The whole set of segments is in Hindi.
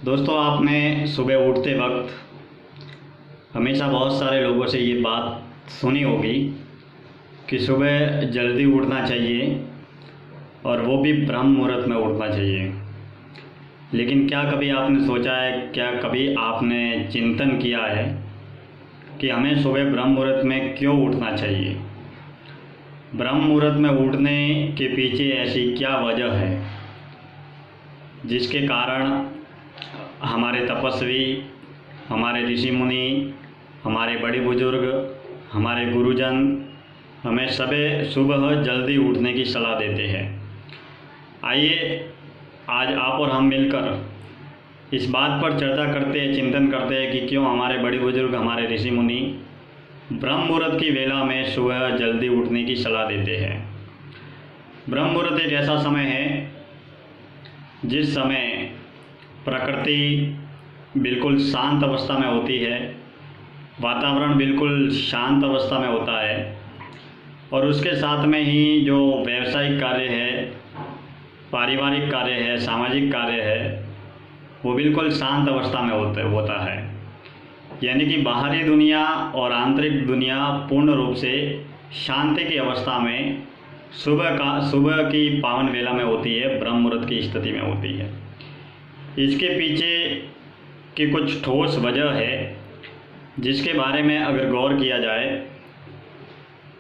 दोस्तों, आपने सुबह उठते वक्त हमेशा बहुत सारे लोगों से ये बात सुनी होगी कि सुबह जल्दी उठना चाहिए और वो भी ब्रह्म मुहूर्त में उठना चाहिए। लेकिन क्या कभी आपने सोचा है, क्या कभी आपने चिंतन किया है कि हमें सुबह ब्रह्म मुहूर्त में क्यों उठना चाहिए? ब्रह्म मुहूर्त में उठने के पीछे ऐसी क्या वजह है जिसके कारण हमारे तपस्वी, हमारे ऋषि मुनि, हमारे बड़े बुजुर्ग, हमारे गुरुजन हमें सुबह जल्दी उठने की सलाह देते हैं। आइए आज आप और हम मिलकर इस बात पर चर्चा करते हैं, चिंतन करते हैं कि क्यों हमारे बड़े बुजुर्ग, हमारे ऋषि मुनि ब्रह्म मुहूर्त की वेला में सुबह जल्दी उठने की सलाह देते हैं। ब्रह्म मुहूर्त एक ऐसा समय है जिस समय प्रकृति बिल्कुल शांत अवस्था में होती है, वातावरण बिल्कुल शांत अवस्था में होता है और उसके साथ में ही जो व्यावसायिक कार्य है, पारिवारिक कार्य है, सामाजिक कार्य है, वो बिल्कुल शांत अवस्था में होता है। यानी कि बाहरी दुनिया और आंतरिक दुनिया पूर्ण रूप से शांति की अवस्था में सुबह की पावन वेला में होती है, ब्रह्म मुहूर्त की स्थिति में होती है। इसके पीछे की कुछ ठोस वजह है जिसके बारे में अगर गौर किया जाए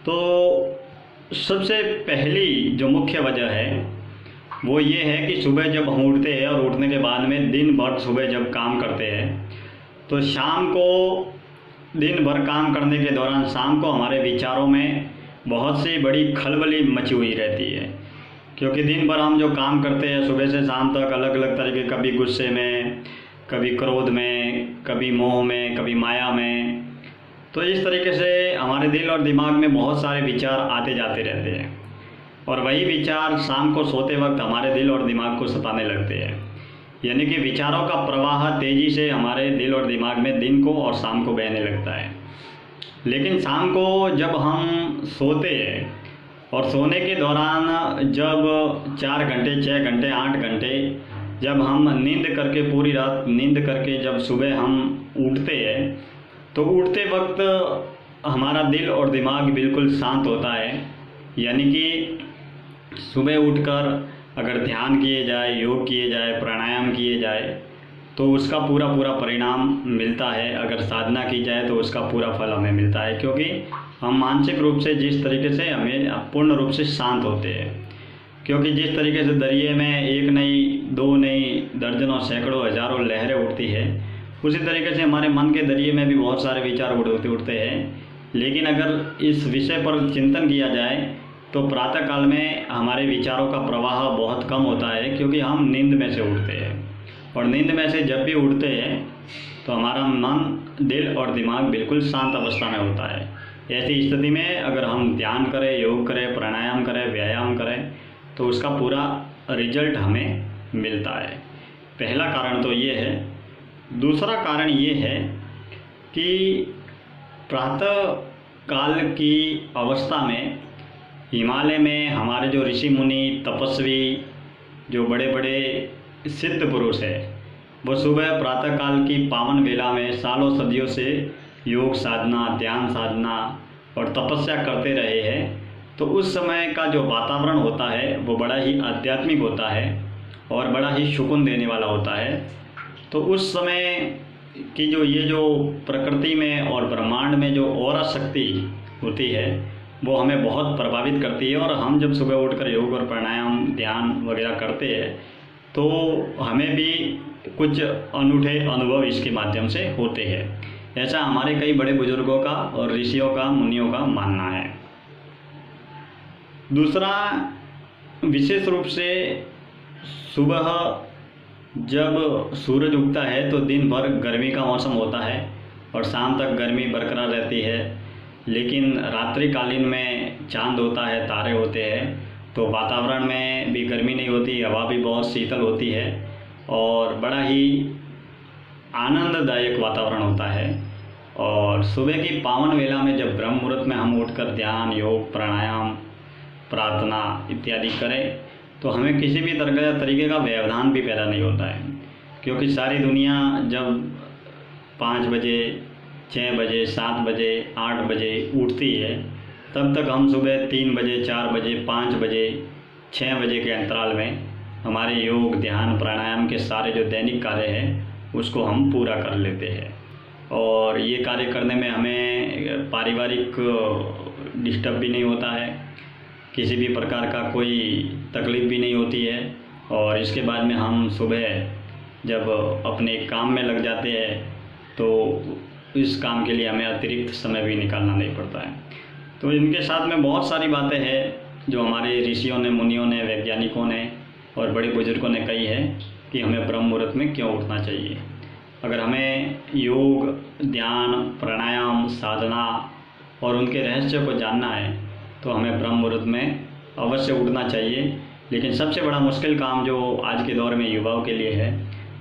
तो सबसे पहली जो मुख्य वजह है वो ये है कि सुबह जब हम उठते हैं और उठने के बाद में दिन भर सुबह जब काम करते हैं तो शाम को दिन भर काम करने के दौरान शाम को हमारे विचारों में बहुत सी बड़ी खलबली मची हुई रहती है। क्योंकि दिन भर हम जो काम करते हैं सुबह से शाम तक अलग अलग तरीके, कभी गुस्से में, कभी क्रोध में, कभी मोह में, कभी माया में, तो इस तरीके से हमारे दिल और दिमाग में बहुत सारे विचार आते जाते रहते हैं और वही विचार शाम को सोते वक्त हमारे दिल और दिमाग को सताने लगते हैं। यानी कि विचारों का प्रवाह तेज़ी से हमारे दिल और दिमाग में दिन को और शाम को बहने लगता है। लेकिन शाम को जब हम सोते हैं और सोने के दौरान जब 4 घंटे, 6 घंटे, 8 घंटे जब हम नींद करके, पूरी रात नींद करके जब सुबह हम उठते हैं तो उठते वक्त हमारा दिल और दिमाग बिल्कुल शांत होता है। यानी कि सुबह उठकर अगर ध्यान किए जाए, योग किए जाए, प्राणायाम किए जाए तो उसका पूरा परिणाम मिलता है। अगर साधना की जाए तो उसका पूरा फल हमें मिलता है, क्योंकि हम मानसिक रूप से जिस तरीके से हमें पूर्ण रूप से शांत होते हैं। क्योंकि जिस तरीके से दरिए में एक नहीं, दो नहीं, दर्जनों, सैकड़ों, हजारों लहरें उठती है, उसी तरीके से हमारे मन के दरिए में भी बहुत सारे विचार उठते हैं। लेकिन अगर इस विषय पर चिंतन किया जाए तो प्रातःकाल में हमारे विचारों का प्रवाह बहुत कम होता है, क्योंकि हम नींद में से उठते हैं और नींद में से जब भी उठते हैं तो हमारा मन, दिल और दिमाग बिल्कुल शांत अवस्था में होता है। ऐसी स्थिति में अगर हम ध्यान करें, योग करें, प्राणायाम करें, व्यायाम करें तो उसका पूरा रिजल्ट हमें मिलता है। पहला कारण तो ये है। दूसरा कारण ये है कि प्रातः काल की अवस्था में हिमालय में हमारे जो ऋषि मुनि, तपस्वी, जो बड़े बड़े सिद्ध पुरुष है, वो सुबह प्रातःकाल की पावन वेला में सालों सदियों से योग साधना, ध्यान साधना और तपस्या करते रहे हैं। तो उस समय का जो वातावरण होता है वो बड़ा ही आध्यात्मिक होता है और बड़ा ही सुकून देने वाला होता है। तो उस समय की जो प्रकृति में और ब्रह्मांड में जो ऑरा शक्ति होती है वो हमें बहुत प्रभावित करती है। और हम जब सुबह उठकर योग और प्राणायाम, ध्यान वगैरह करते हैं तो हमें भी कुछ अनूठे अनुभव इसके माध्यम से होते हैं। ऐसा हमारे कई बड़े बुजुर्गों का और ऋषियों का, मुनियों का मानना है। दूसरा, विशेष रूप से सुबह जब सूरज उगता है तो दिन भर गर्मी का मौसम होता है और शाम तक गर्मी बरकरार रहती है। लेकिन रात्रिकालीन में चांद होता है, तारे होते हैं, तो वातावरण में भी गर्मी नहीं होती, हवा भी बहुत शीतल होती है और बड़ा ही आनंददायक वातावरण होता है। और सुबह की पावन वेला में जब ब्रह्म मुहूर्त में हम उठकर ध्यान, योग, प्राणायाम, प्रार्थना इत्यादि करें तो हमें किसी भी तरीके का व्यवधान भी पैदा नहीं होता है। क्योंकि सारी दुनिया जब 5 बजे, 6 बजे, 7 बजे, 8 बजे उठती है, तब तक हम सुबह 3 बजे, 4 बजे, 5 बजे, 6 बजे के अंतराल में हमारे योग, ध्यान, प्राणायाम के सारे जो दैनिक कार्य हैं उसको हम पूरा कर लेते हैं। और ये कार्य करने में हमें पारिवारिक डिस्टर्ब भी नहीं होता है, किसी भी प्रकार का कोई तकलीफ़ भी नहीं होती है। और इसके बाद में हम सुबह जब अपने काम में लग जाते हैं तो इस काम के लिए हमें अतिरिक्त समय भी निकालना नहीं पड़ता है। तो इनके साथ में बहुत सारी बातें हैं जो हमारे ऋषियों ने, मुनियों ने, वैज्ञानिकों ने और बड़े बुजुर्गों ने कही है कि हमें ब्रह्म मुहूर्त में क्यों उठना चाहिए। अगर हमें योग, ध्यान, प्राणायाम, साधना और उनके रहस्य को जानना है तो हमें ब्रह्म मुहूर्त में अवश्य उठना चाहिए। लेकिन सबसे बड़ा मुश्किल काम जो आज के दौर में युवाओं के लिए है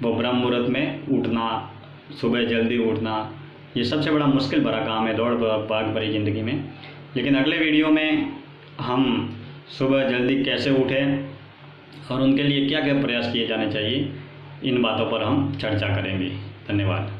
वो ब्रह्म मुहूर्त में उठना, सुबह जल्दी उठना, ये सबसे बड़ा मुश्किल भरा काम है दौड़ भाग भरी ज़िंदगी में। लेकिन अगले वीडियो में हम सुबह जल्दी कैसे उठें और उनके लिए क्या क्या प्रयास किए जाने चाहिए, इन बातों पर हम चर्चा करेंगे। धन्यवाद।